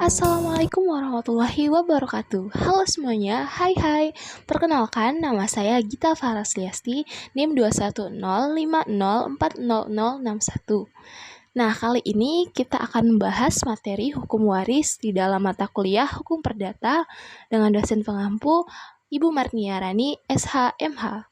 Assalamualaikum warahmatullahi wabarakatuh. Halo semuanya, hai. Perkenalkan, nama saya Gita Farasliasti, NIM 21050400061. Nah, kali ini kita akan membahas materi hukum waris di dalam mata kuliah Hukum Perdata dengan dosen pengampu Ibu Marniarani, SHMH.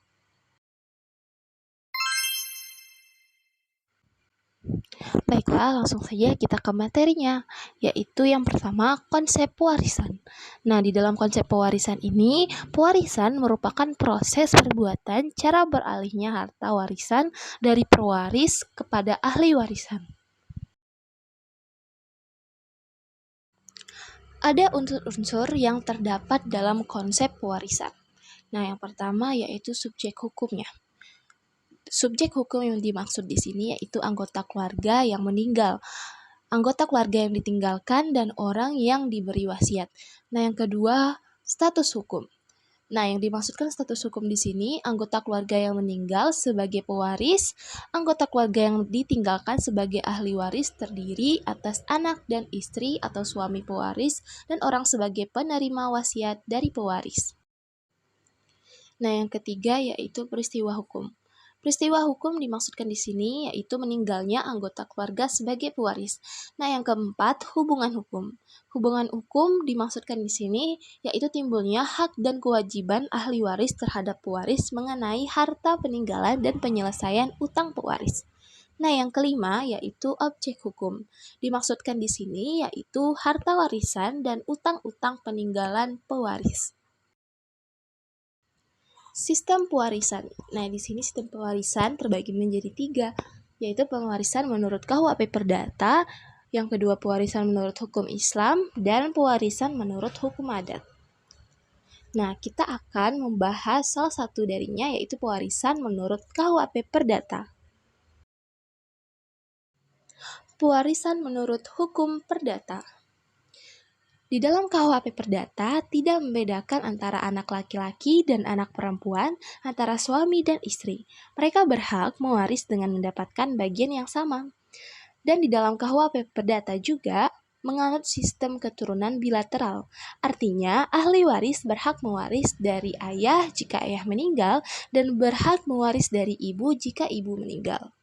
Baiklah, langsung saja kita ke materinya, yaitu yang pertama, konsep pewarisan. Nah, di dalam konsep pewarisan ini, pewarisan merupakan proses perbuatan cara beralihnya harta warisan dari pewaris kepada ahli warisan. Ada unsur-unsur yang terdapat dalam konsep pewarisan. Nah, yang pertama yaitu subjek hukumnya. Subjek hukum yang dimaksud di sini yaitu anggota keluarga yang meninggal, anggota keluarga yang ditinggalkan, dan orang yang diberi wasiat. Nah, yang kedua, status hukum. Nah, yang dimaksudkan status hukum di sini, anggota keluarga yang meninggal sebagai pewaris, anggota keluarga yang ditinggalkan sebagai ahli waris terdiri atas anak dan istri atau suami pewaris, dan orang sebagai penerima wasiat dari pewaris. Nah, yang ketiga yaitu peristiwa hukum. Peristiwa hukum dimaksudkan di sini yaitu meninggalnya anggota keluarga sebagai pewaris. Nah, yang keempat, hubungan hukum. Hubungan hukum dimaksudkan di sini yaitu timbulnya hak dan kewajiban ahli waris terhadap pewaris mengenai harta peninggalan dan penyelesaian utang pewaris. Nah, yang kelima yaitu objek hukum. Dimaksudkan di sini yaitu harta warisan dan utang-utang peninggalan pewaris. Sistem pewarisan. Nah, di sini sistem pewarisan terbagi menjadi 3, yaitu pewarisan menurut KUHP Perdata, yang kedua pewarisan menurut hukum Islam, dan pewarisan menurut hukum adat. Nah, kita akan membahas salah satu darinya, yaitu pewarisan menurut KUHP Perdata. Pewarisan menurut hukum perdata. Di dalam KUHP Perdata tidak membedakan antara anak laki-laki dan anak perempuan, antara suami dan istri. Mereka berhak mewaris dengan mendapatkan bagian yang sama. Dan di dalam KUHP Perdata juga menganut sistem keturunan bilateral. Artinya, ahli waris berhak mewaris dari ayah jika ayah meninggal dan berhak mewaris dari ibu jika ibu meninggal.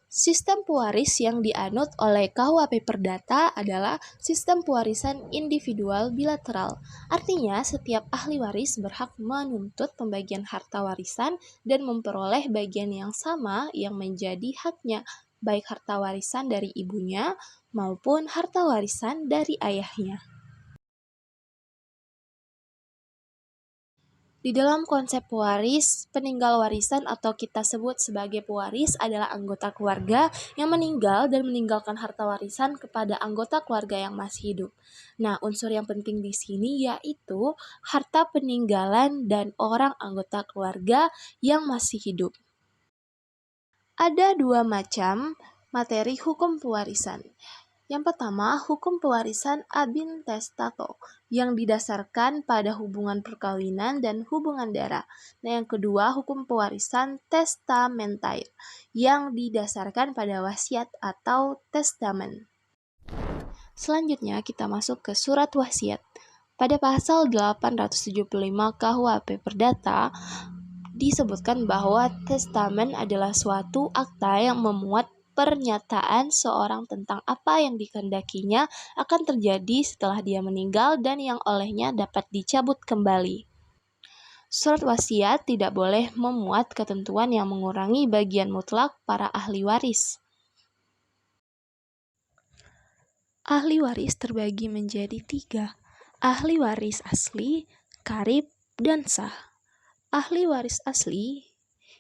Sistem pewaris yang dianut oleh KUHP Perdata adalah sistem pewarisan individual bilateral. Artinya, setiap ahli waris berhak menuntut pembagian harta warisan dan memperoleh bagian yang sama yang menjadi haknya, baik harta warisan dari ibunya maupun harta warisan dari ayahnya. Di dalam konsep pewaris, peninggal warisan atau kita sebut sebagai pewaris adalah anggota keluarga yang meninggal dan meninggalkan harta warisan kepada anggota keluarga yang masih hidup. Nah, unsur yang penting di sini yaitu harta peninggalan dan orang anggota keluarga yang masih hidup. Ada 2 macam materi hukum pewarisan. Yang pertama, hukum pewarisan abintestato yang didasarkan pada hubungan perkawinan dan hubungan darah. Nah, yang kedua, hukum pewarisan testamentaire yang didasarkan pada wasiat atau testamen. Selanjutnya, kita masuk ke surat wasiat. Pada pasal 875 KUHP Perdata disebutkan bahwa testamen adalah suatu akta yang memuat pernyataan seorang tentang apa yang dikehendakinya akan terjadi setelah dia meninggal dan yang olehnya dapat dicabut kembali. Surat wasiat tidak boleh memuat ketentuan yang mengurangi bagian mutlak para ahli waris. Ahli waris terbagi menjadi 3, ahli waris asli, karib, dan sah. Ahli waris asli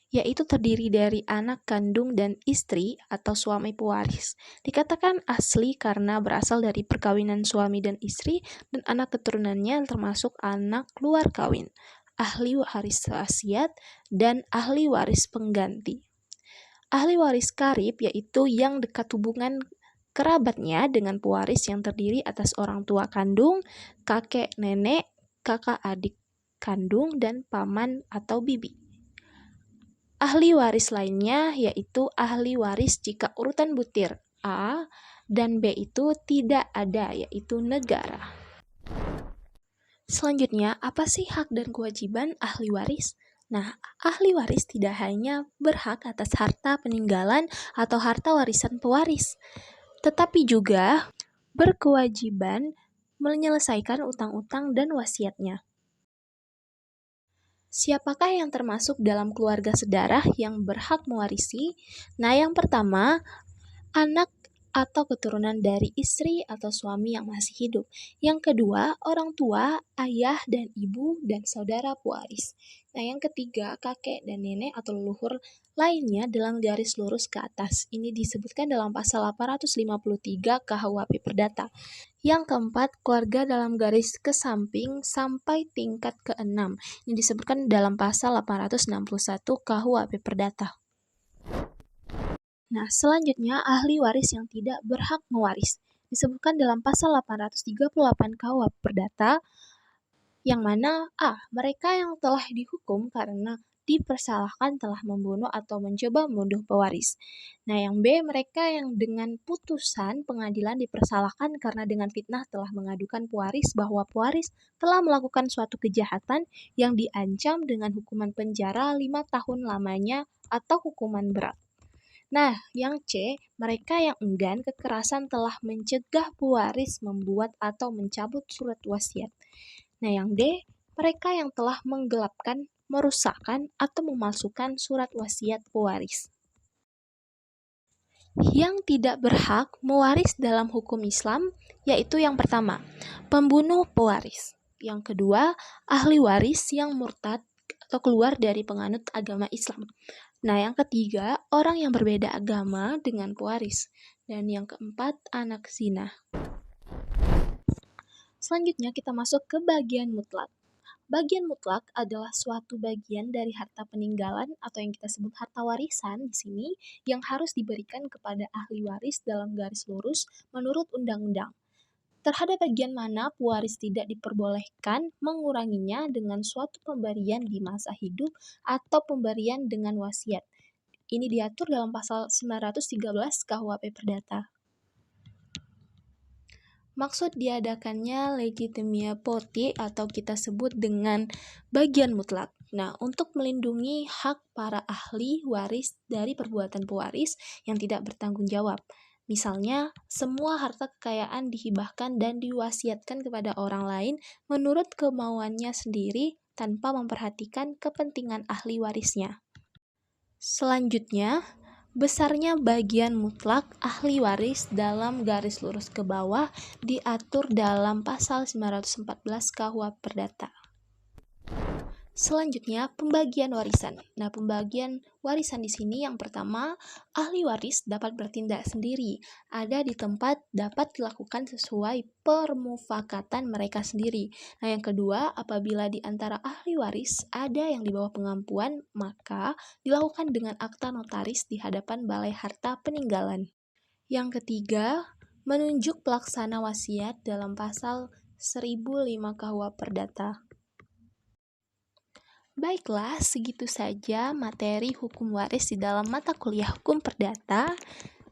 yaitu terdiri dari anak kandung dan istri atau suami pewaris. Dikatakan asli karena berasal dari perkawinan suami dan istri dan anak keturunannya termasuk anak luar kawin, ahli waris wasiat, dan ahli waris pengganti. Ahli waris karib yaitu yang dekat hubungan kerabatnya dengan pewaris yang terdiri atas orang tua kandung, kakek nenek, kakak adik kandung, dan paman atau bibi. Ahli waris lainnya yaitu ahli waris jika urutan butir A, dan B itu tidak ada, yaitu negara. Selanjutnya, apa sih hak dan kewajiban ahli waris? Nah, ahli waris tidak hanya berhak atas harta peninggalan atau harta warisan pewaris, tetapi juga berkewajiban menyelesaikan utang-utang dan wasiatnya. Siapakah yang termasuk dalam keluarga sedarah yang berhak mewarisi? Nah, yang pertama, anak atau keturunan dari istri atau suami yang masih hidup. Yang kedua, orang tua, ayah dan ibu dan saudara pewaris. Nah, yang ketiga, kakek dan nenek atau leluhur lainnya dalam garis lurus ke atas. Ini disebutkan dalam pasal 853 KUHP Perdata. Yang keempat, keluarga dalam garis ke samping sampai tingkat ke-6. Ini disebutkan dalam pasal 861 KUHP Perdata. Nah, selanjutnya ahli waris yang tidak berhak mewaris. Disebutkan dalam pasal 838 KUHP Perdata, yang mana A. Mereka yang telah dihukum karena dipersalahkan telah membunuh atau mencoba membunuh pewaris. Nah, yang B. Mereka yang dengan putusan pengadilan dipersalahkan karena dengan fitnah telah mengadukan pewaris bahwa pewaris telah melakukan suatu kejahatan yang diancam dengan hukuman penjara 5 tahun lamanya atau hukuman berat. Nah, yang C, mereka yang enggan kekerasan telah mencegah pewaris membuat atau mencabut surat wasiat. Nah, yang D, mereka yang telah menggelapkan, merusakkan, atau memalsukan surat wasiat pewaris. Yang tidak berhak mewaris dalam hukum Islam, yaitu yang pertama, pembunuh pewaris. Yang kedua, ahli waris yang murtad atau keluar dari penganut agama Islam. Nah, yang ketiga, orang yang berbeda agama dengan pewaris. Dan yang keempat, anak zina. Selanjutnya kita masuk ke bagian mutlak. Bagian mutlak adalah suatu bagian dari harta peninggalan atau yang kita sebut harta warisan di sini yang harus diberikan kepada ahli waris dalam garis lurus menurut undang-undang. Terhadap bagian mana pewaris tidak diperbolehkan menguranginya dengan suatu pemberian di masa hidup atau pemberian dengan wasiat. Ini diatur dalam pasal 913 KUHP Perdata. Maksud diadakannya legitimia poti atau kita sebut dengan bagian mutlak. Nah, untuk melindungi hak para ahli waris dari perbuatan pewaris yang tidak bertanggung jawab. Misalnya, semua harta kekayaan dihibahkan dan diwasiatkan kepada orang lain menurut kemauannya sendiri tanpa memperhatikan kepentingan ahli warisnya. Selanjutnya, besarnya bagian mutlak ahli waris dalam garis lurus ke bawah diatur dalam pasal 914 KUHP Perdata. Selanjutnya, pembagian warisan. Nah, pembagian warisan di sini yang pertama, ahli waris dapat bertindak sendiri. Ada di tempat dapat dilakukan sesuai permufakatan mereka sendiri. Nah, yang kedua, apabila di antara ahli waris ada yang di bawah pengampuan, maka dilakukan dengan akta notaris di hadapan Balai Harta Peninggalan. Yang ketiga, menunjuk pelaksana wasiat dalam pasal 1005 KUHP Perdata. Baiklah, segitu saja materi hukum waris di dalam mata kuliah hukum perdata.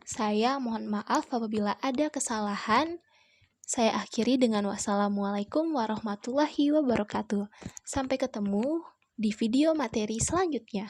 Saya mohon maaf apabila ada kesalahan. Saya akhiri dengan wassalamualaikum warahmatullahi wabarakatuh. Sampai ketemu di video materi selanjutnya.